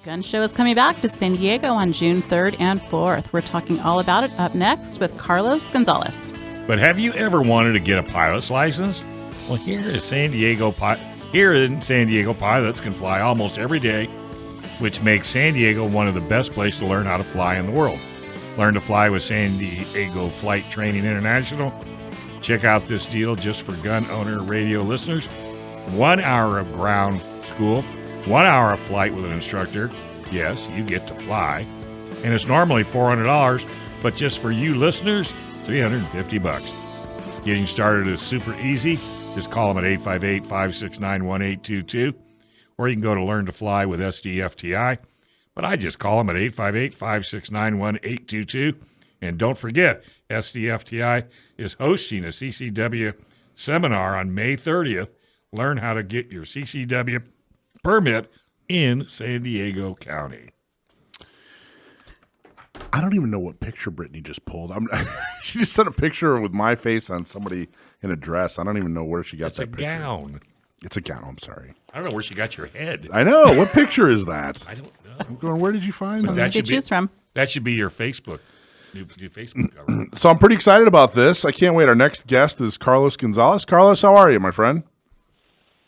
Gun Show is coming back to San Diego on June 3rd and 4th. We're talking all about it up next with Carlos Gonzalez. But have you ever wanted to get a pilot's license? Well, here in San Diego, pilots can fly almost every day, which makes San Diego one of the best places to learn how to fly in the world. Learn to fly with San Diego Flight Training International. Check out this deal just for gun owner radio listeners. 1 hour of ground school, 1 hour of flight with an instructor. Yes, you get to fly. And it's normally $400, but just for you listeners, $350. Getting started is super easy. Just call them at 858-569-1822, or you can go to Learn to Fly with SDFTI. But I just call them at 858-569-1822. And don't forget, SDFTI is hosting a CCW seminar on May 30th. Learn how to get your CCW permit in San Diego County. I don't even know what picture Brittany just pulled. She just sent a picture with my face on somebody in a dress. I don't even know where she got that picture. It's a gown. It's a gown. I'm sorry. I don't know where she got your head. I know. What picture is that? I don't know. I'm going, where did you find that? That should choose from. That should be your Facebook. New Facebook cover. So I'm pretty excited about this. I can't wait. Our next guest is Carlos Gonzalez. Carlos, how are you, my friend?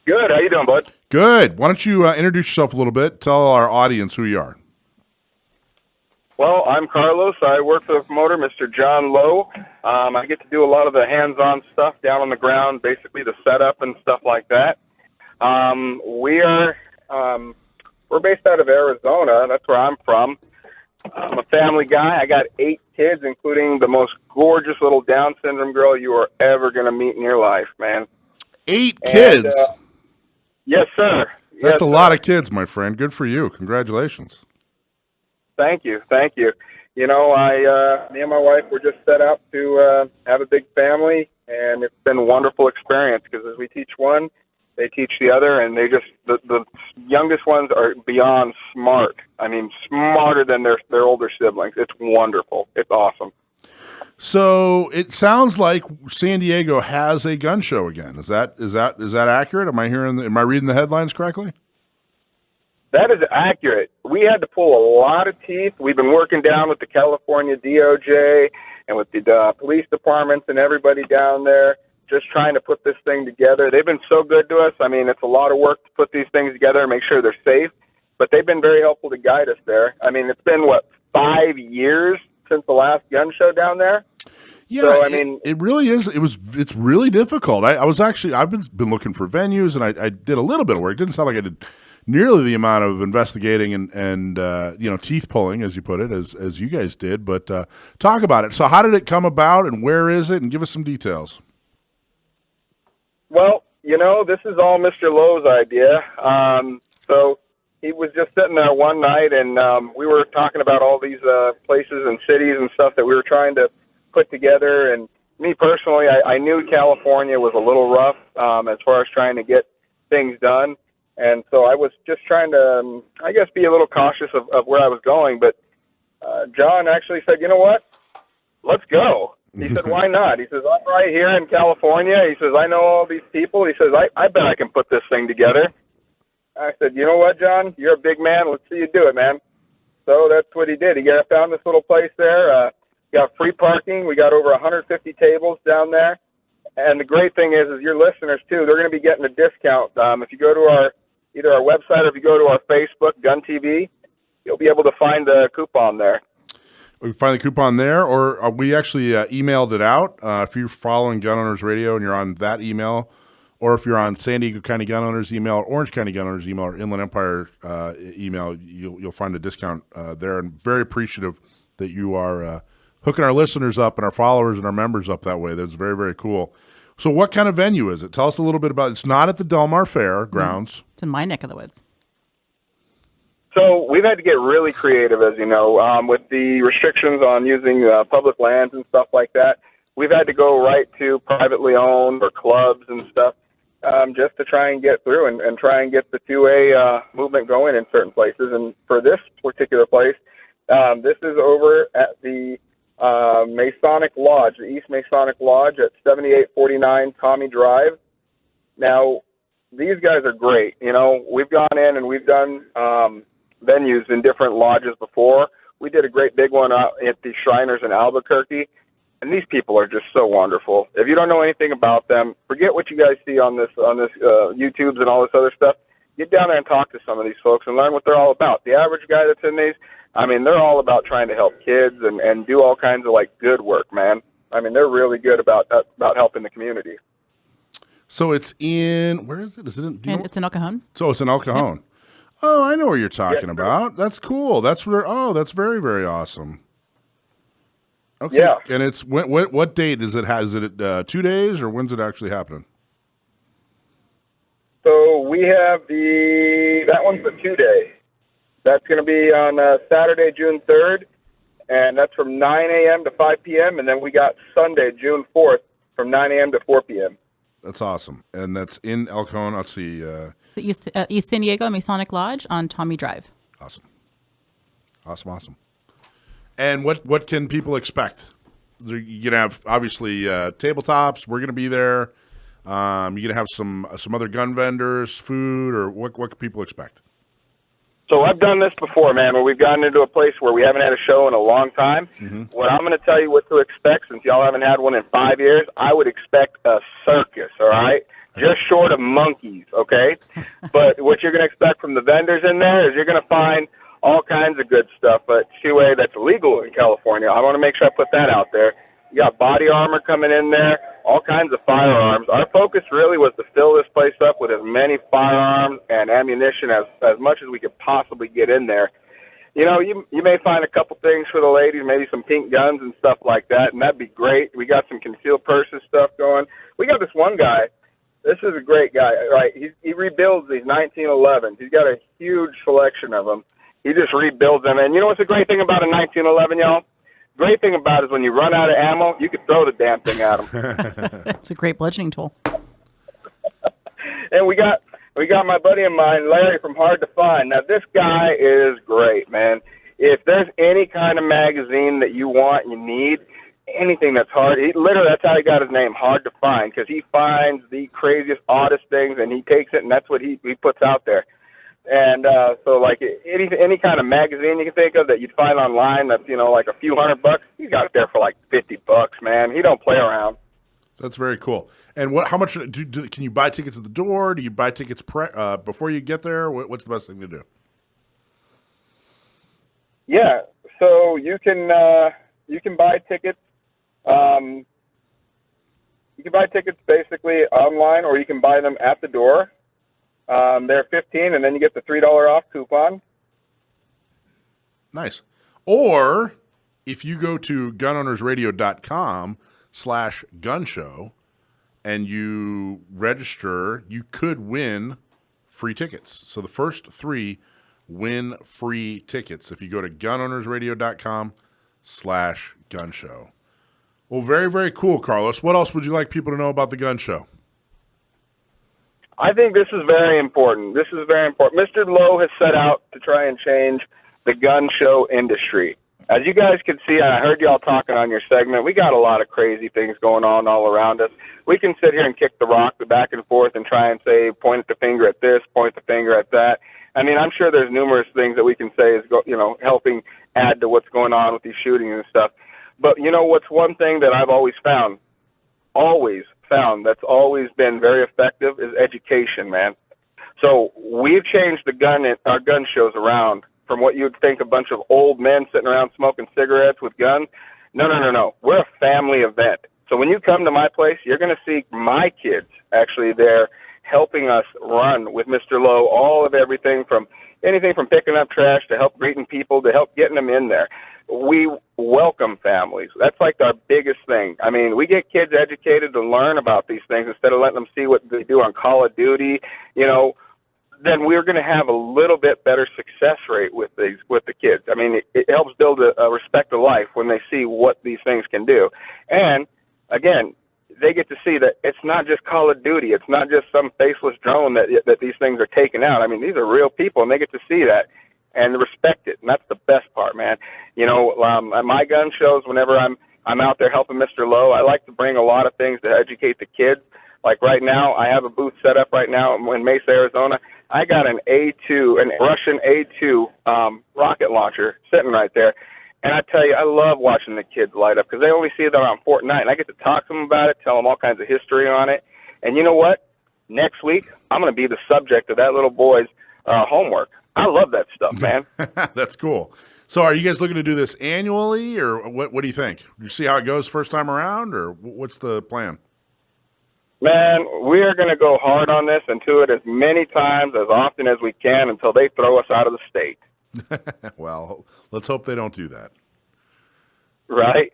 Good. How you doing, bud? Good. Why don't you introduce yourself a little bit? Tell our audience who you are. Well, I'm Carlos. I work for the promoter, Mr. John Lowe. I get to do a lot of the hands-on stuff down on the ground, basically the setup and stuff like that. We're based out of Arizona. That's where I'm from. I'm a family guy. I got 8 kids, including the most gorgeous little Down syndrome girl you are ever going to meet in your life, man. 8 kids? Yes, sir. That's a lot of kids, my friend. Good for you. Congratulations. Thank you. Thank you. You know, me and my wife were just set up to have a big family, and it's been a wonderful experience because as we teach one, they teach the other, and they just, the youngest ones are beyond smart. I mean, smarter than their older siblings. It's wonderful. It's awesome. So it sounds like San Diego has a gun show again. Is that accurate? Am I reading the headlines correctly? That is accurate. We had to pull a lot of teeth. We've been working down with the California DOJ and with the police departments and everybody down there, just trying to put this thing together. They've been so good to us. I mean, it's a lot of work to put these things together and make sure they're safe, but they've been very helpful to guide us there. I mean, it's been, 5 years since the last gun show down there? Yeah, so, I mean, it really is. It's really difficult. I've been looking for venues, and I did a little bit of work. It didn't sound like I did nearly the amount of investigating and teeth pulling, as you put it, as you guys did. But talk about it. So how did it come about, and where is it? And give us some details. Well, this is all Mr. Lowe's idea. So he was just sitting there one night, and we were talking about all these places and cities and stuff that we were trying to put together. And me personally, I knew California was a little rough as far as trying to get things done. And so I was just trying to, be a little cautious of where I was going. But John actually said, you know what? Let's go. He said, why not? He says, I'm right here in California. He says, I know all these people. He says, I bet I can put this thing together. I said, you know what, John? You're a big man. Let's see you do it, man. So that's what he did. He found this little place there. Got free parking. We got over 150 tables down there. And the great thing is your listeners, too, they're going to be getting a discount. If you go to either our website or if you go to our Facebook, Gun TV, you'll be able to find the coupon there. We find the coupon there, or we actually emailed it out. If you're following Gun Owners Radio and you're on that email, or if you're on San Diego County Gun Owners email, or Orange County Gun Owners email, or Inland Empire email, you'll find a discount there. And very appreciative that you are hooking our listeners up and our followers and our members up that way. That's very, very cool. So what kind of venue is it? Tell us a little bit about it. It's not at the Del Mar Fair grounds. It's in my neck of the woods. So we've had to get really creative, as you know, with the restrictions on using public lands and stuff like that. We've had to go right to privately owned or clubs and stuff just to try and get through and try and get the 2A movement going in certain places. And for this particular place, this is over at the Masonic Lodge, the East Masonic Lodge at 7849 Tommy Drive. Now, these guys are great. We've gone in and we've done venues in different lodges before. We did a great big one out at the Shriners in Albuquerque, and these people are just so wonderful. If you don't know anything about them, forget what you guys see on this YouTubes and all this other stuff. Get down there and talk to some of these folks and learn what they're all about. The average guy that's in these, I mean, they're all about trying to help kids and do all kinds of like good work, man. I mean, they're really good about helping the community. So it's in, where is it? Is it in? It's in El Cajon. So it's in El Cajon. Yep. Oh, I know what you're talking about. That's cool. That's where. Oh, that's very, very awesome. Okay. Yeah. And it's what date is it? Is it 2 days or when's it actually happening? So we have that one's a 2-day. That's going to be on Saturday, June 3rd, and that's from 9 a.m. to 5 p.m. And then we got Sunday, June 4th, from 9 a.m. to 4 p.m. That's awesome. And that's in El Cajon. Let's see. East San Diego Masonic Lodge on Tommy Drive. Awesome. And what can people expect? You're going to have, obviously, tabletops. We're going to be there. You're going to have some other gun vendors, food, or what can people expect? So I've done this before, man, where we've gotten into a place where we haven't had a show in a long time. Mm-hmm. What I'm going to tell you what to expect, since y'all haven't had one in 5 years, I would expect a circus, all right? Just short of monkeys, okay? But what you're going to expect from the vendors in there is you're going to find all kinds of good stuff, but QA that's illegal in California. I want to make sure I put that out there. You got body armor coming in there, all kinds of firearms. Our focus really was to fill this place up with as many firearms and ammunition as much as we could possibly get in there. You know, you may find a couple things for the ladies, maybe some pink guns and stuff like that, and that'd be great. We got some concealed purses stuff going. We got this one guy. This is a great guy, right? He rebuilds these 1911s. He's got a huge selection of them. He just rebuilds them. And you know what's the great thing about a 1911, y'all? Great thing about it is when you run out of ammo, you can throw the damn thing at them. It's a great bludgeoning tool. And we got my buddy of mine, Larry from Hard to Find. Now, this guy is great, man. If there's any kind of magazine that you want, you need, anything that's hard, literally that's how he got his name, Hard to Find, because he finds the craziest, oddest things, and he takes it, and that's what he puts out there. And so, like, any kind of magazine you can think of that you'd find online that's, like a few $100, he got it there for like $50, man. He don't play around. That's very cool. And how much can you buy tickets at the door? Do you buy tickets before you get there? What's the best thing to do? Yeah, so you can buy tickets. You can buy tickets basically online, or you can buy them at the door. They're $15, and then you get the $3 off coupon. Nice. Or if you go to gunownersradio.com/gunshow and you register, you could win free tickets. So the first 3 win free tickets if you go to gunownersradio.com/gunshow. Well, very, very cool, Carlos. What else would you like people to know about the gun show? I think this is very important. Mr. Lowe has set out to try and change the gun show industry. As you guys can see, I heard y'all talking on your segment, we got a lot of crazy things going on all around us. We can sit here and kick the rock back and forth and try and say, point the finger at this, point the finger at that. I mean, I'm sure there's numerous things that we can say is, helping add to what's going on with these shootings and stuff. But what's one thing that I've always found that's always been very effective is education, man. So we've changed our gun shows around from what you'd think a bunch of old men sitting around smoking cigarettes with guns. No. We're a family event. So when you come to my place, you're going to see my kids actually there helping us run with Mr. Lowe, all of anything from picking up trash to help greeting people to help getting them in there. We welcome families. That's like our biggest thing. I mean, we get kids educated to learn about these things instead of letting them see what they do on Call of Duty, then we're going to have a little bit better success rate with the kids. I mean, it helps build a respect of life when they see what these things can do. And, again, they get to see that it's not just Call of Duty. It's not just some faceless drone that these things are taking out. I mean, these are real people, and they get to see that and respect it, and that's the best part, man. At my gun shows, whenever I'm out there helping Mr. Lowe, I like to bring a lot of things to educate the kids. Like right now, I have a booth set up right now in Mesa, Arizona. I got an A2, an Russian A2 rocket launcher sitting right there. And I tell you, I love watching the kids light up because they only see it on Fortnite, and I get to talk to them about it, tell them all kinds of history on it. And you know what? Next week, I'm going to be the subject of that little boy's homework. I love that stuff, man. That's cool. So are you guys looking to do this annually, or what do you think? You see how it goes first time around, or what's the plan? Man, we are going to go hard on this and do it as many times, as often as we can until they throw us out of the state. Well, let's hope they don't do that. Right?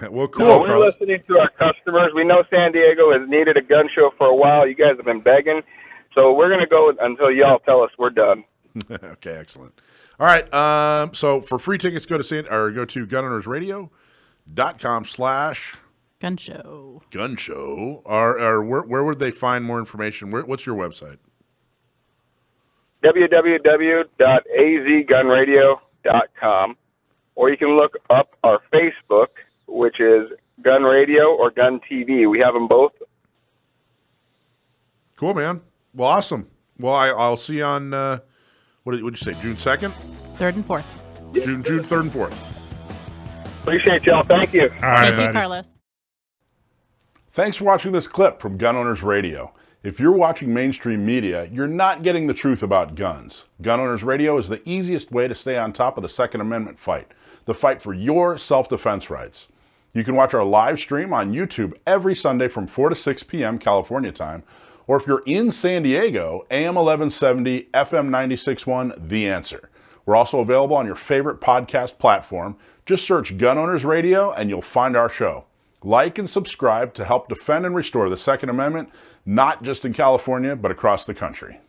Well, cool. No, we're Carlos. listening to our customers. We know San Diego has needed a gun show for a while. You guys have been begging. So we're going to go until y'all tell us we're done. Okay, excellent. All right. So for free tickets, go to gunownersradio.com/gunshow. Or where would they find more information? What's your website? www.azgunradio.com, or you can look up our Facebook, which is Gun Radio or Gun TV. We have them both. Cool, man. Well, awesome. Well, I'll see you on, what did you say, June 2nd? 3rd and 4th. June 3rd and 4th. Appreciate y'all. Thank you. All right, Thank you, buddy. Carlos. Thanks for watching this clip from Gun Owners Radio. If you're watching mainstream media, you're not getting the truth about guns. Gun Owners Radio is the easiest way to stay on top of the Second Amendment fight, the fight for your self-defense rights. You can watch our live stream on YouTube every Sunday from 4 to 6 p.m. California time, or if you're in San Diego, AM 1170, FM 96.1, The Answer. We're also available on your favorite podcast platform. Just search Gun Owners Radio and you'll find our show. Like and subscribe to help defend and restore the Second Amendment, not just in California, but across the country.